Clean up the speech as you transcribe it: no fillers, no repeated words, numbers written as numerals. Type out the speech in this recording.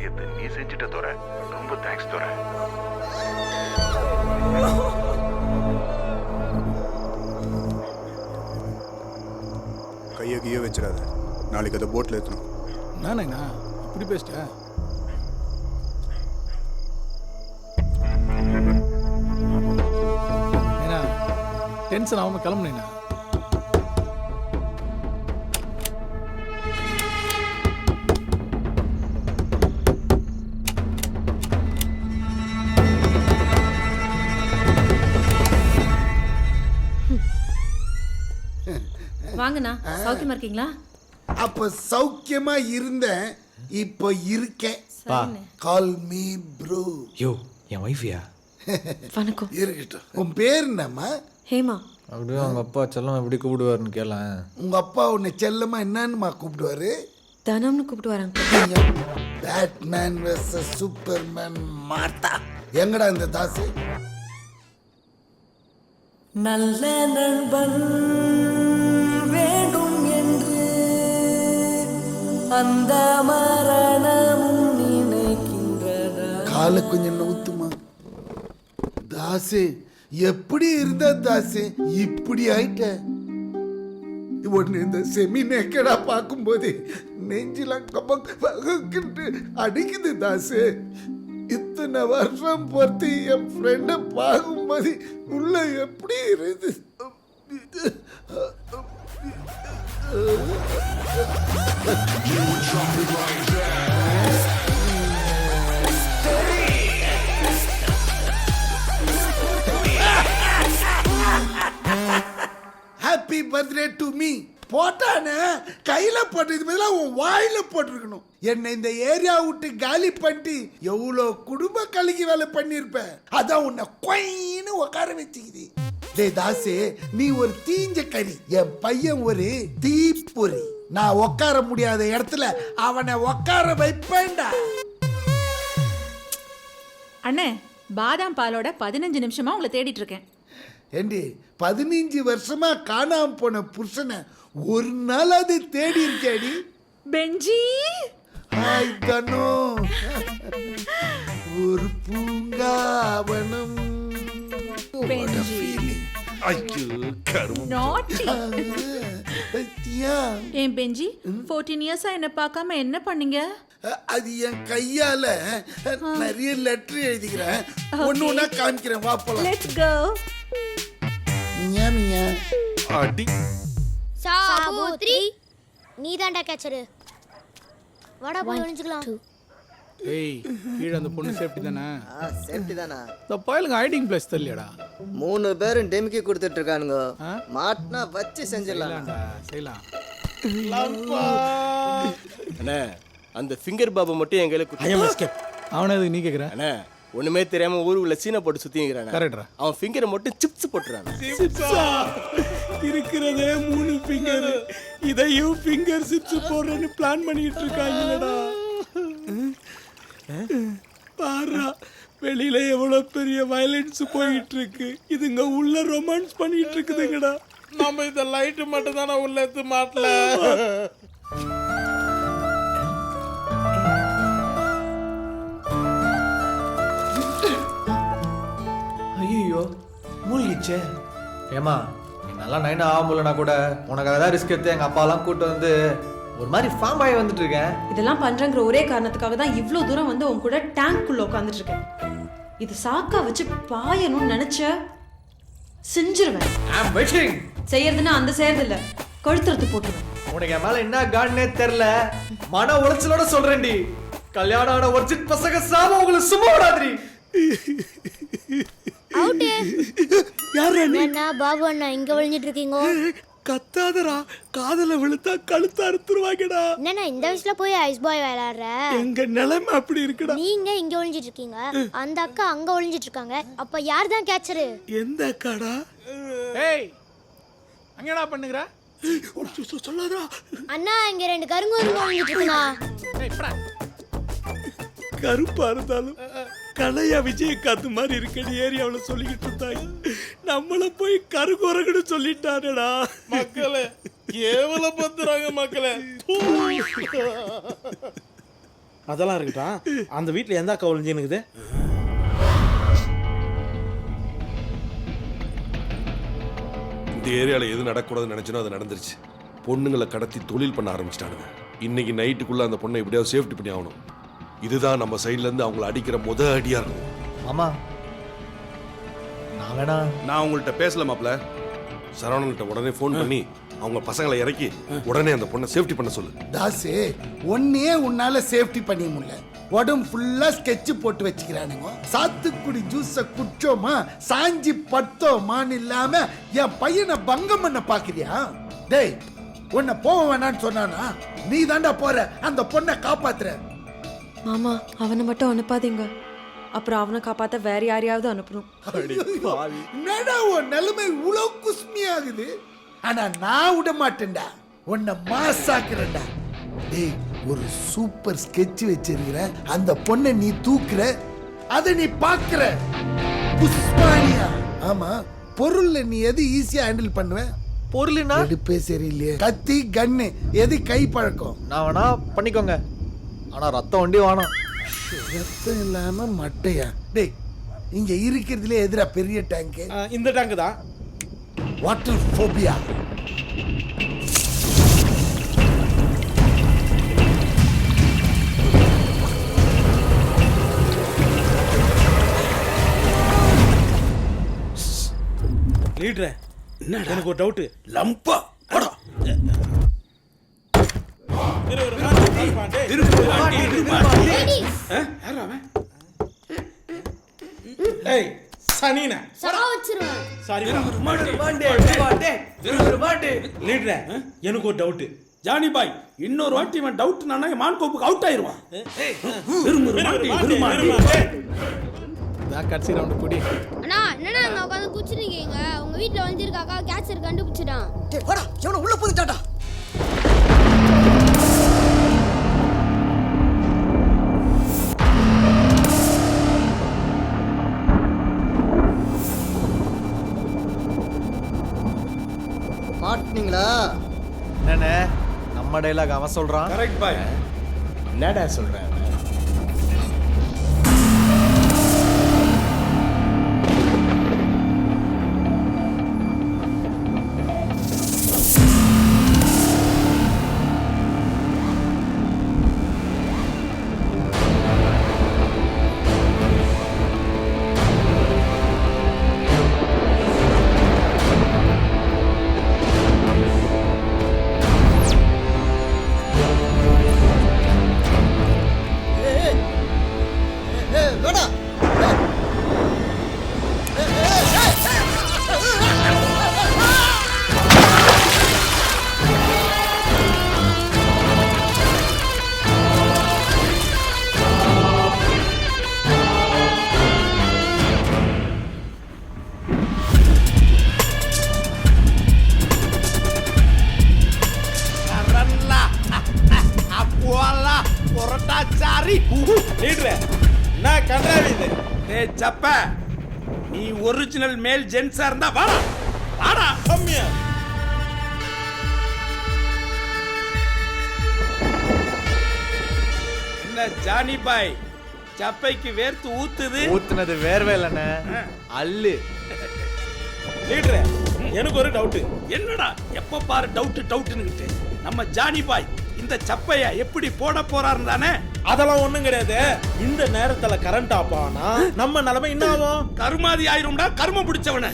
பாக்கியத்தை நீ செஞ்சுட்ட தோற. ரொம்ப தேங்க்ஸ் தோற. கையை கையை வச்சிடாத, நாளைக்கு அதை போட்டில் ஏற்றணும். நானேண்ணா இப்படி பேசிட்டேன். ஏன்னா டென்ஷன் ஆகாம கிளம்புனேண்ணா. வாங்கண்ணா, சௌக்கியமா இருக்கீங்களா? அப்ப சௌக்கியமா இருந்தேன், இப்ப இருக்கேன். Call me bro. யோ, என் வைஃபியா? வணக்கம். இருக்கட்டும். உன் பேர் என்னம்மா? ஹேமா. அப்படியே அவங்க அப்பா செல்லம் எப்படி கூப்பிடுவாருன்னு கேள. உங்க அப்பா உன்னை செல்லமா என்னன்னுமா கூப்பிடுவாரு? தனம்னு கூப்பிட்டு வராங்க. பேட்மேன் வெர்சஸ் சூப்பர்மேன் மாட்டா. எங்கடா இந்த தாசு? நல்ல நண்பன் வேண்டும் என்று அந்த மரணமும் நினைக்கின்றதா. காலை கொஞ்சம் நவுத்துமா தாசு. எப்படி இருந்த தாசு இப்படி ஆயிட்ட? ஒன்னு இந்த செமி நேக்கடா பார்க்கும்போது நெஞ்சிலாம் கப்பக்கிட்டு அடிக்குது தாசு. இத்தனை வருஷம் பொறுத்து என் ஃப்ரெண்டை பார்க்கும்போது உள்ள எப்படி இருந்து. ஹாப்பி பர்த்டே டு மீ போட்டானே கையில போட்டது பதிலாக உன் வாயில போட்டிருக்கணும். என்னை இந்த ஏரியா விட்டு காலி பண்ணிட்டு எவ்வளோ குடும்ப கலகி வேலை பண்ணியிருப்ப. அதான் உன்னை கொயின்னு உட்கார வச்சுக்குது. டே தாசு, நீ ஒரு தீஞ்ச கறி, என் பையன் ஒரு தீப்பொறி. நான் உட்கார முடியாத இடத்துல அவனை உட்கார வைப்பேன்டா. அண்ணே, பாதாம் பாலோட 15 நிமிஷமா உங்களை தேடிட்டு இருக்கேன். ஏண்டி 15 வருஷமா காணாம போன புருஷனை ஒரு நாள் அது தேடி இருக்கேடி. பெஞ்சி, ஹாய் தனோ, ஒரு பூங்காவனம். என் பெஞ்சி 14 இயர்ஸா என்ன பார்க்காம என்ன பண்ணீங்க? அது என் கையால நிறைய லெட்டர் எழுதிக்கிறேன். ஒண்ணு ஒண்ணா காமிக்கிறேன், வா போலாம். Let's go. மியா மியா. அடி சாபுத்ரி, நீ தான்டா கேச்சரு. வாடா போய் ஒளிஞ்சுக்கலாம். ஏய், கீழே அந்த பொண்ணு சேஃப்டி தானே? சேஃப்டி தானா? இந்த பயலுங்க ஹைடிங் பிளேஸ் தெரியலடா. 3 பேரும் டெமிக்கி கொடுத்துட்டு இருக்கானுங்க. மாட்டினா வச்சு செஞ்சிடலாம். செய்யலாம். அண்ணே, அந்த ஃபிங்கர் பாபு மட்டும் என் கையில அவனை எதுக்கு நீ கேட்குற? அண்ணே, ஒண்ணுமே தெரியாம ஊருக்குள்ள சீனை போட்டு சுத்திக்கிறான். கரெக்டா? அவன் ஃபிங்கரை மட்டும் சிப்ஸ் போட்டுறான். இருக்கிறதே 3 ஃபிங்கர், இதையும் ஃபிங்கர் சிப்ஸ் போடுறேன்னு பிளான் பண்ணிட்டு இருக்காங்கடா. பாரா, வெளியில எவ்வளவு பெரிய வயலன்ஸ் போயிட்டு இருக்கு. இதுங்க உள்ள ரொமான்ஸ் பண்ணிட்டு இருக்குதுங்கடா. நம்ம இந்த லைட் மட்டும் தானே உள்ள எடுத்து மாட்டல. ஐயோ, மூழ்கிச்சே. ஏமா, நீ நல்லா நைனா ஆகும்லனா கூட உனக்காக தான் ரிஸ்க் எடுத்து எங்க அப்பாலாம் கூட்டு வந்து ஒரு மாதிரி ஃபார்ம் ஆகி வந்துட்டு இருக்கேன். இதெல்லாம் பண்றங்கிற ஒரே காரணத்துக்காக தான் இவ்ளோ தூரம் வந்து உன் கூட டேங்க்குள்ள உட்காந்துட்டு இருக்கேன். இது சாக்கா வச்சு பாயணும்னு நினைச்ச செஞ்சிருவேன். I'm waiting. செய்யறதுன்னா அந்த செய்யறது இல்ல, கழுத்துறது போட்டுருவேன். உனக்கு என் மேல என்ன காண்டனே தெரியல. மன உளைச்சலோட சொல்றேன்டி. கல்யாணம் ஆன ஒரிஜினல் பசங்க சாம உங்களை சும்மா விடாதீ. அவுட். யார் அண்ணா? பாபு அண்ணா இங்க ஒளிஞ்சிட்டு இருக்கீங்க. கத்தாதரா, காதல விழுத்தா கழுத்து அறுத்துருவாங்கடா. என்னண்ணா இந்த வயசுல போய் ஐஸ் பாய் விளையாடுற? எங்க நிலைமை அப்படி இருக்குடா. நீங்க இங்க ஒளிஞ்சிட்டு இருக்கீங்க, அந்த அக்கா அங்க ஒளிஞ்சிட்டு இருக்காங்க. அப்ப யார் தான் கேட்சரு? எந்த அக்காடா? ஏய், அங்கடா பண்ணுங்கற? சொல்லாதடா. அண்ணா இங்க 2 கருங்கோருங்க ஒளிஞ்சிட்டு இருக்குண்ணா. கருப்பா இருந்தாலும் கலையா விஜயகாந்த் மாதிரி இருக்கடி ஏரியாவுல சொல்லிக்கிட்டு இருந்தாங்க. நம்மள போய் கருகுரகுன்னு சொல்லிட்டானடா. மக்களே கேவல பத்துறாங்க மக்களே. அதெல்லாம் இருக்கட்டும். அந்த வீட்டில் எந்த அக்கா ஒளிஞ்சுனுக்குது? இந்த ஏரியாவில் எது நடக்கூடாதுன்னு நினைச்சனோ அது நடந்துருச்சு. பொண்ணுங்களை கடத்தி தொழில் பண்ண ஆரம்பிச்சிட்டானுங்க. இன்னைக்கு நைட்டுக்குள்ள அந்த பொண்ணை எப்படியாவது சேஃப்டி பண்ணி ஆகணும். இதுதான் நம்ம சைட்ல இருந்து அவங்கள அடிக்கிற அடியா இருக்கும். ஆமா நான் வேணா நான் உங்கள்கிட்ட பேசல மாப்ள. சரவணன்கிட்ட உடனே ஃபோன் பண்ணி அவங்க பசங்களை இறக்கி உடனே அந்த பொண்ணை சேஃப்டி பண்ண சொல்லு. தாசு ஒன்னே உன்னால சேஃப்டி பண்ணி முடியல. உடம்பு ஃபுல்லா ஸ்கெட்ச் போட்டு வச்சுக்கிறானுங்க. சாத்துக்குடி ஜூஸ குடிச்சோமா சாஞ்சி பட்டோமான்னு இல்லாம என் பையனை பங்கம் பண்ண பாக்குறியா? டேய் உன்னை போக வேணான்னு சொன்னானா? நீ தாண்டா போற அந்த பொண்ணை காப்பாத்துற. மாமா அவனை மட்டும் அனுப்பாதீங்க. அப்புறம் அவனை காப்பாத்த வேற யாரையாவது அனுப்பணும். என்னடா உன் நிலைமை இவ்வளவு குஸ்மியாகுது? ஆனா நான் விட மாட்டேன்டா. உன்னை மாசாக்குறேன்டா. டேய் ஒரு சூப்பர் ஸ்கெட்ச் வச்சிருக்கிற அந்த பொண்ணை நீ தூக்குற, அதை நீ பாக்குற. புஷ்பானியா? ஆமா, பொருள்ல நீ எது ஈஸியா ஹேண்டில் பண்ணுவ? பொருள்னா எடுப்பே சரியில்லையே. கத்தி கன்னு எது கை பழக்கம்? நான் வேணா பண்ணிக்கோங்க, ஆனா ரத்தம் வண்டி வேணாம். ரத்தம் இல்லாம மட்டையா? டேய் இங்க இருக்கிறதுல எதிரா பெரிய டேங்க்? இந்த டேங்க் தான். Water phobia. லீடரே எனக்கு ஒரு டவுட். லம்பா போடா. ஏய் சனினா சரா வச்சிருவேன். சாரி லீடரே எனக்கு ஒரு டவுட். ஜானி பாய் இன்னொரு வாட்டி இவன் டவுட் நானா மான் கோப்புக்கு அவுட் ஆயிருவான். கடைசி ரவுண்டு குடி. அண்ணா என்னடா அங்க உட்காந்து குச்சிருக்கீங்க? உங்க வீட்ல வந்திருக்காக்கா கேட்சர் கண்டுபிடிச்சிட்டான். டேய் வாடா எவனோ உள்ள போயிட்டாடா. மாட்டீங்களா? என்னண்ணே நம்ம டைலாக் அவன் சொல்றான். கரெக்ட் பாய். என்னடா சொல்றேன்? லீடரே நான் கண்டாவி இது. டேய் சப்ப நீ ஒரிஜினல் மேல் ஜென்ஸா இருந்தா வாடா வாடா கம்மியா. என்ன ஜானி பாய் சப்பைக்கு வேர்த்து ஊத்துது? ஊத்துனது வேர்வே இல்லைண்ணே, அல்லு. லீடரே எனக்கு ஒரு டவுட். என்னடா எப்ப பாரு டவுட் டவுட்னுகிட்டு? நம்ம ஜானி பாய் இந்த சப்பைய எப்படி போட போறாருன்னு தானே? அதெல்லாம் ஒண்ணும் கிடையாது. இந்த நேரத்துல கரண்ட் ஆஃப் ஆனா நம்ம நிலைமை என்ன ஆகும்? கருமாதி ஆயிரும்டா கர்மம் பிடிச்சவன.